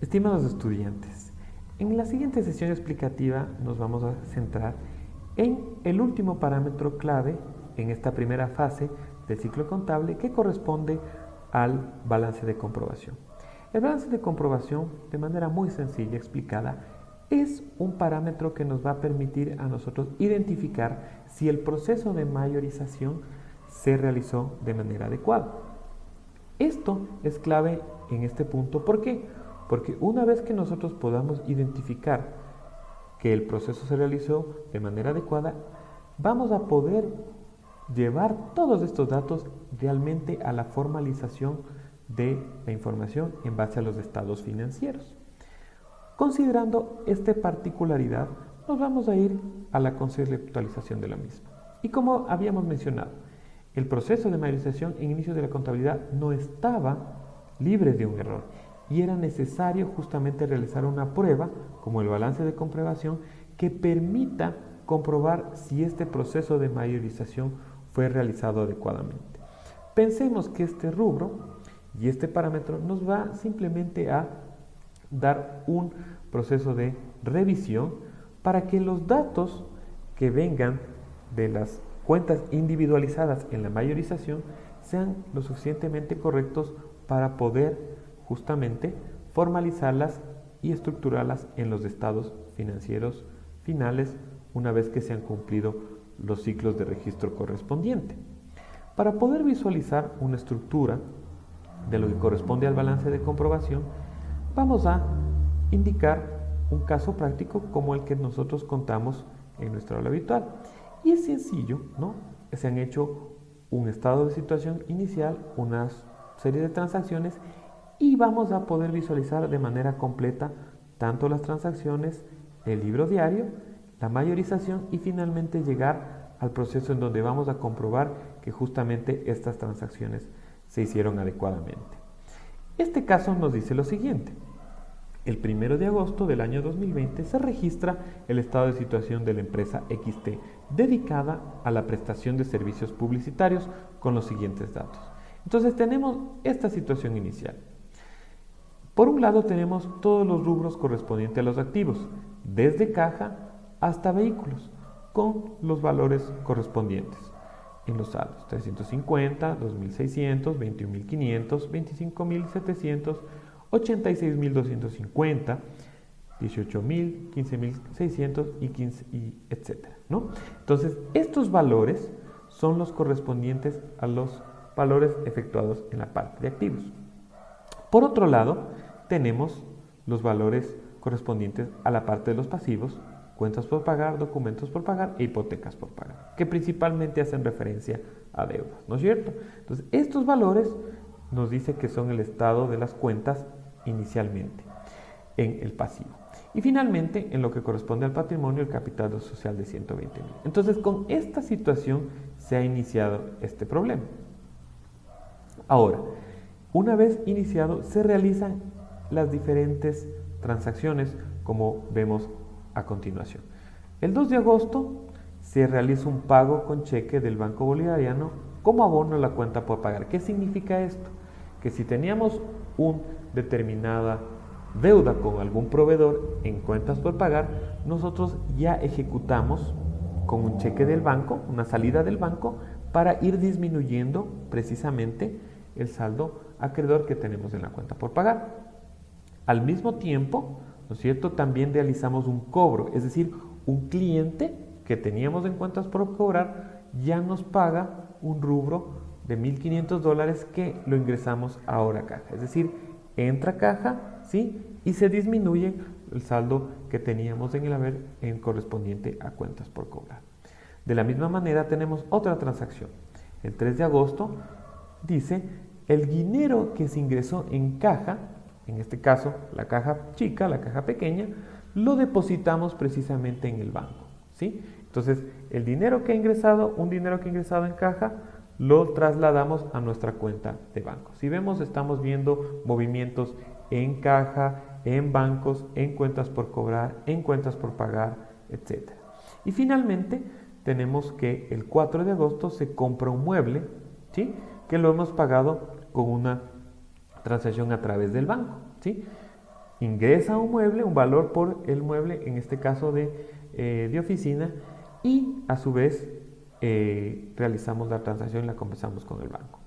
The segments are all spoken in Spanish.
Estimados estudiantes, en la siguiente sesión explicativa nos vamos a centrar en el último parámetro clave en esta primera fase del ciclo contable que corresponde al balance de comprobación. El balance de comprobación, de manera muy sencilla explicada, es un parámetro que nos va a permitir a nosotros identificar si el proceso de mayorización se realizó de manera adecuada. Esto es clave en este punto. ¿Por qué? Porque una vez que nosotros podamos identificar que el proceso se realizó de manera adecuada, vamos a poder llevar todos estos datos realmente a la formalización de la información en base a los estados financieros. Considerando esta particularidad, nos vamos a ir a la conceptualización de la misma. Y como habíamos mencionado, el proceso de mayorización en inicio de la contabilidad no estaba libre de un error y era necesario justamente realizar una prueba, como el balance de comprobación, que permita comprobar si este proceso de mayorización fue realizado adecuadamente. Pensemos que este rubro y este parámetro nos va simplemente a dar un proceso de revisión para que los datos que vengan de las cuentas individualizadas en la mayorización sean lo suficientemente correctos para poder justamente formalizarlas y estructurarlas en los estados financieros finales una vez que se han cumplido los ciclos de registro correspondiente. Para poder visualizar una estructura de lo que corresponde al balance de comprobación, vamos a indicar un caso práctico como el que nosotros contamos en nuestra aula habitual. Y es sencillo, ¿no? Se han hecho un estado de situación inicial, una serie de transacciones y vamos a poder visualizar de manera completa tanto las transacciones, el libro diario, la mayorización y finalmente llegar al proceso en donde vamos a comprobar que justamente estas transacciones se hicieron adecuadamente. Este caso nos dice lo siguiente. El 1 de agosto del año 2020 se registra el estado de situación de la empresa XT dedicada a la prestación de servicios publicitarios con los siguientes datos. Entonces tenemos esta situación inicial. Por un lado tenemos todos los rubros correspondientes a los activos, desde caja hasta vehículos, con los valores correspondientes en los saldos: 350, 2.600, 21.500, 25.700, 86.250, 18.000, 15.600 y etcétera, ¿no? Entonces, estos valores son los correspondientes a los valores efectuados en la parte de activos. Por otro lado, tenemos los valores correspondientes a la parte de los pasivos, cuentas por pagar, documentos por pagar e hipotecas por pagar, que principalmente hacen referencia a deudas, ¿no es cierto? Entonces, estos valores nos dice que son el estado de las cuentas inicialmente en el pasivo. Y finalmente, en lo que corresponde al patrimonio, el capital social de 120.000. Entonces, con esta situación se ha iniciado este problema. Ahora, una vez iniciado, se realizan las diferentes transacciones como vemos a continuación. El 2 de agosto se realiza un pago con cheque del Banco Bolivariano como abono a la cuenta por pagar. ¿Qué significa esto? Que si teníamos una determinada deuda con algún proveedor en cuentas por pagar, nosotros ya ejecutamos con un cheque del banco, una salida del banco, para ir disminuyendo precisamente el saldo acreedor que tenemos en la cuenta por pagar. Al mismo tiempo, ¿no es cierto?, también realizamos un cobro, es decir, un cliente que teníamos en cuentas por cobrar ya nos paga un rubro de $1.500 que lo ingresamos ahora a caja. Es decir, entra a caja, ¿sí?, y se disminuye el saldo que teníamos en el haber en correspondiente a cuentas por cobrar. De la misma manera tenemos otra transacción. El 3 de agosto dice el dinero que se ingresó en caja, en este caso la caja chica, la caja pequeña, lo depositamos precisamente en el banco, ¿sí? Entonces, el dinero que ha ingresado, un dinero que ha ingresado en caja, lo trasladamos a nuestra cuenta de banco. Si vemos, estamos viendo movimientos en caja, en bancos, en cuentas por cobrar, en cuentas por pagar, etc. Y finalmente, tenemos que el 4 de agosto se compra un mueble, ¿sí?, que lo hemos pagado con una transacción a través del banco, ¿sí? ingresa un mueble, un valor por el mueble, en este caso de oficina, y a su vez realizamos la transacción y la compensamos con el banco.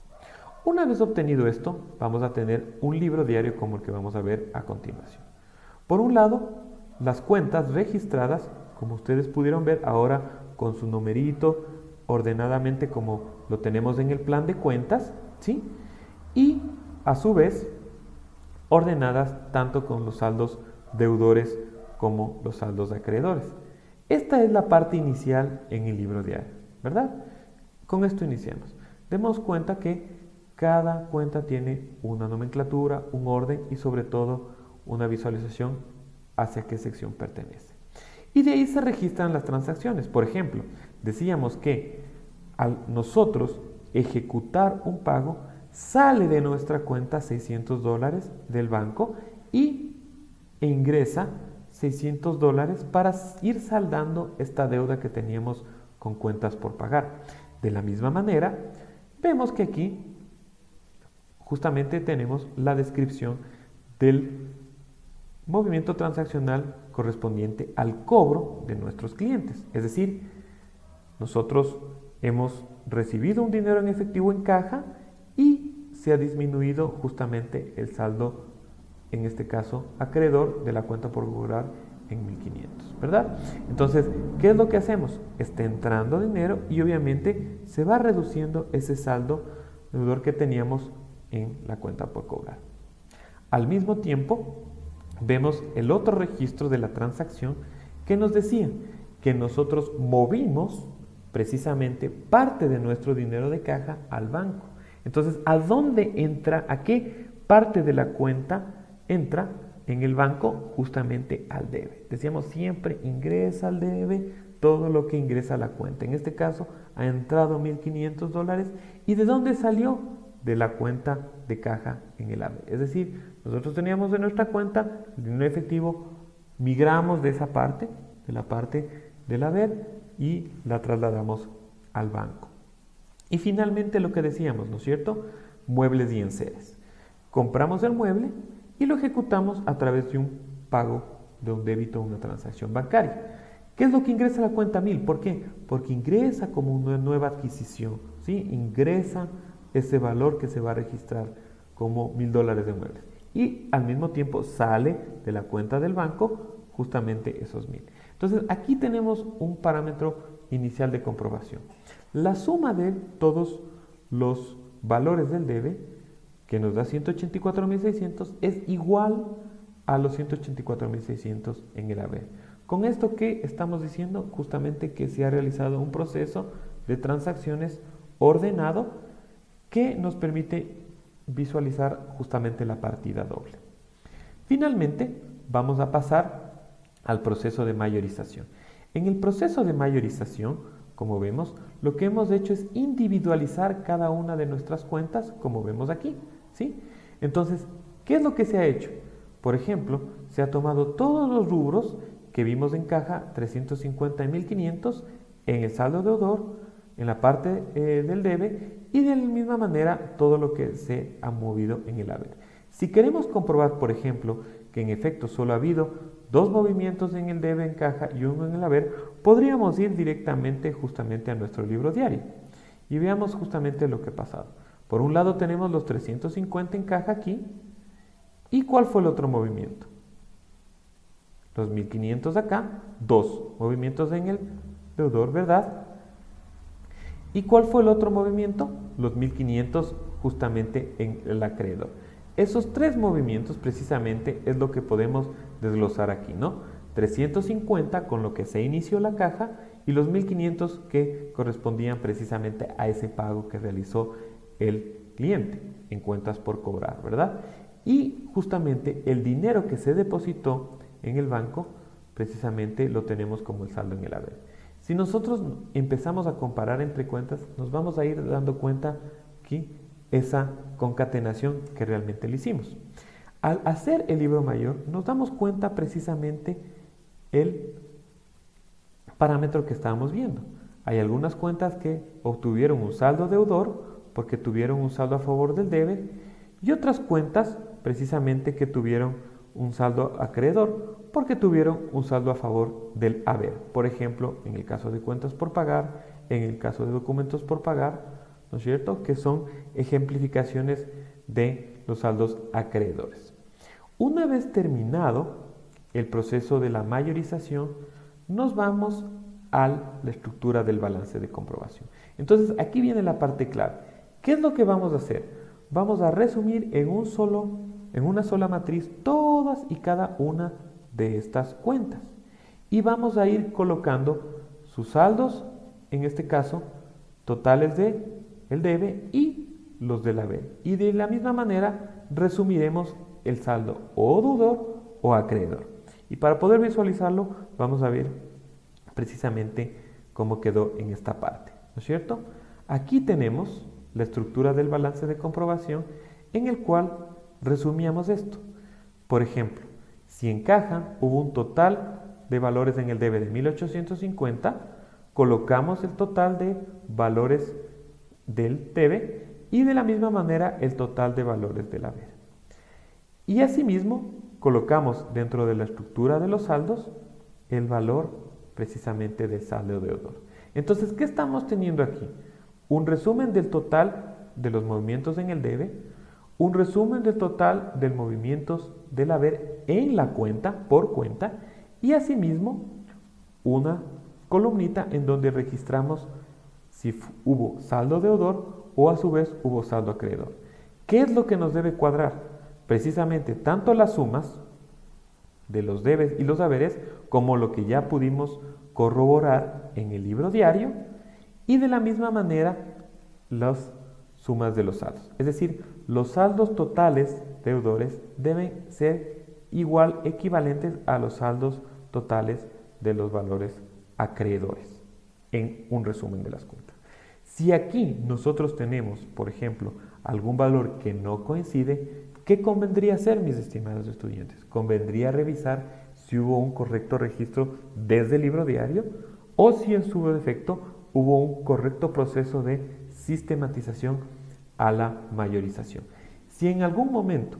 Una vez obtenido esto, vamos a tener un libro diario como el que vamos a ver a continuación. Por un lado, las cuentas registradas, como ustedes pudieron ver ahora con su numerito, ordenadamente como lo tenemos en el plan de cuentas, ¿sí? Y a su vez, ordenadas tanto con los saldos deudores como los saldos acreedores. Esta es la parte inicial en el libro diario, ¿verdad? Con esto iniciamos. Demos cuenta que cada cuenta tiene una nomenclatura, un orden y sobre todo una visualización hacia qué sección pertenece. Y de ahí se registran las transacciones. Por ejemplo, decíamos que al nosotros ejecutar un pago, sale de nuestra cuenta $600 del banco e ingresa $600 para ir saldando esta deuda que teníamos con cuentas por pagar. De la misma manera, vemos que aquí justamente tenemos la descripción del movimiento transaccional correspondiente al cobro de nuestros clientes. Es decir, nosotros hemos recibido un dinero en efectivo en caja y se ha disminuido justamente el saldo, en este caso acreedor, de la cuenta por cobrar en 1.500, ¿verdad? Entonces, ¿qué es lo que hacemos? Está entrando dinero y obviamente se va reduciendo ese saldo deudor que teníamos en la cuenta por cobrar. Al mismo tiempo, vemos el otro registro de la transacción que nos decía que nosotros movimos precisamente parte de nuestro dinero de caja al banco. Entonces, ¿a dónde entra? ¿A qué parte de la cuenta entra en el banco? Justamente al debe. Decíamos siempre ingresa al debe todo lo que ingresa a la cuenta. En este caso ha entrado $1.500. ¿Y de dónde salió? De la cuenta de caja en el haber. Es decir, nosotros teníamos en nuestra cuenta el dinero efectivo, migramos de esa parte, de la parte del haber, y la trasladamos al banco. Y finalmente lo que decíamos, ¿no es cierto? Muebles y enseres. Compramos el mueble y lo ejecutamos a través de un pago, de un débito o una transacción bancaria. ¿Qué es lo que ingresa a la cuenta 1000? ¿Por qué? Porque ingresa como una nueva adquisición, ¿sí? Ingresa ese valor que se va a registrar como $1.000 de muebles. Y al mismo tiempo sale de la cuenta del banco justamente esos 1.000. Entonces aquí tenemos un parámetro inicial de comprobación. La suma de todos los valores del debe, que nos da 184.600, es igual a los 184.600 en el haber. Con esto, ¿qué estamos diciendo? Justamente que se ha realizado un proceso de transacciones ordenado que nos permite visualizar justamente la partida doble. Finalmente, vamos a pasar al proceso de mayorización. En el proceso de mayorización, como vemos, lo que hemos hecho es individualizar cada una de nuestras cuentas, como vemos aquí, ¿sí? Entonces, ¿qué es lo que se ha hecho? Por ejemplo, se ha tomado todos los rubros que vimos en caja, 350 y 1.500, en el saldo deudor, en la parte del debe, y de la misma manera todo lo que se ha movido en el haber. Si queremos comprobar, por ejemplo, que en efecto solo ha habido 2 movimientos en el debe en caja y uno en el haber, podríamos ir directamente justamente a nuestro libro diario y veamos justamente lo que ha pasado. Por un lado tenemos los 350 en caja aquí. ¿Y cuál fue el otro movimiento? Los 1.500 acá, 2 movimientos en el deudor, ¿verdad? ¿Y cuál fue el otro movimiento? Los 1.500 justamente en el acreedor. Esos 3 movimientos precisamente es lo que podemos desglosar aquí, ¿no? 350 con lo que se inició la caja y los 1.500 que correspondían precisamente a ese pago que realizó el cliente en cuentas por cobrar, ¿verdad? Y justamente el dinero que se depositó en el banco precisamente lo tenemos como el saldo en el haber. Si nosotros empezamos a comparar entre cuentas, nos vamos a ir dando cuenta que esa concatenación que realmente le hicimos. Al hacer el libro mayor, nos damos cuenta precisamente el parámetro que estábamos viendo. Hay algunas cuentas que obtuvieron un saldo deudor porque tuvieron un saldo a favor del debe y otras cuentas precisamente que tuvieron un saldo acreedor porque tuvieron un saldo a favor del haber. Por ejemplo, en el caso de cuentas por pagar, en el caso de documentos por pagar, ¿no es cierto? Que son ejemplificaciones de los saldos acreedores. Una vez terminado el proceso de la mayorización, nos vamos a la estructura del balance de comprobación. Entonces, aquí viene la parte clave. ¿Qué es lo que vamos a hacer? Vamos a resumir en una sola matriz todas y cada una de estas cuentas. Y vamos a ir colocando sus saldos, en este caso, totales de el debe y los del haber. Y de la misma manera resumiremos el saldo o deudor o acreedor. Y para poder visualizarlo, vamos a ver precisamente cómo quedó en esta parte, ¿no es cierto? Aquí tenemos la estructura del balance de comprobación en el cual resumíamos esto. Por ejemplo, si en caja hubo un total de valores en el debe de 1850, colocamos el total de valores del debe y de la misma manera el total de valores del haber. Y asimismo, colocamos dentro de la estructura de los saldos el valor precisamente del saldo deudor. Entonces, ¿qué estamos teniendo aquí? Un resumen del total de los movimientos en el debe, un resumen del total de movimientos del haber en la cuenta, por cuenta, y asimismo una columnita en donde registramos si hubo saldo deudor o a su vez hubo saldo acreedor. ¿Qué es lo que nos debe cuadrar? Precisamente tanto las sumas de los debes y los haberes como lo que ya pudimos corroborar en el libro diario y de la misma manera las sumas de los saldos. Es decir, los saldos totales deudores deben ser equivalentes a los saldos totales de los valores acreedores en un resumen de las cuentas. Si aquí nosotros tenemos, por ejemplo, algún valor que no coincide, ¿qué convendría hacer, mis estimados estudiantes? Convendría revisar si hubo un correcto registro desde el libro diario o si en su defecto hubo un correcto proceso de sistematización a la mayorización. Si en algún momento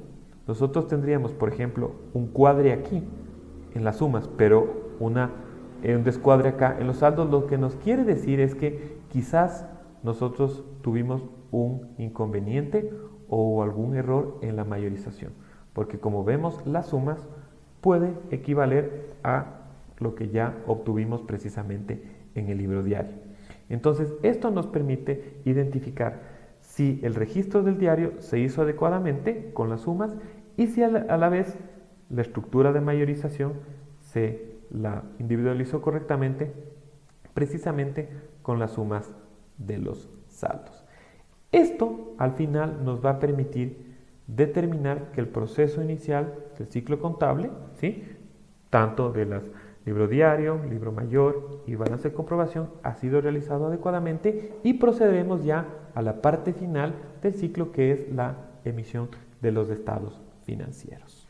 nosotros tendríamos, por ejemplo, un cuadre aquí en las sumas, pero un descuadre acá en los saldos, lo que nos quiere decir es que quizás nosotros tuvimos un inconveniente o algún error en la mayorización, porque como vemos las sumas puede equivaler a lo que ya obtuvimos precisamente en el libro diario. Entonces esto nos permite identificar si el registro del diario se hizo adecuadamente con las sumas y si a la vez la estructura de mayorización se la individualizó correctamente precisamente con las sumas de los saldos. Esto al final nos va a permitir determinar que el proceso inicial del ciclo contable, ¿sí?, tanto de las libro diario, libro mayor y balance de comprobación, ha sido realizado adecuadamente y procederemos ya a la parte final del ciclo, que es la emisión de los estados financieros.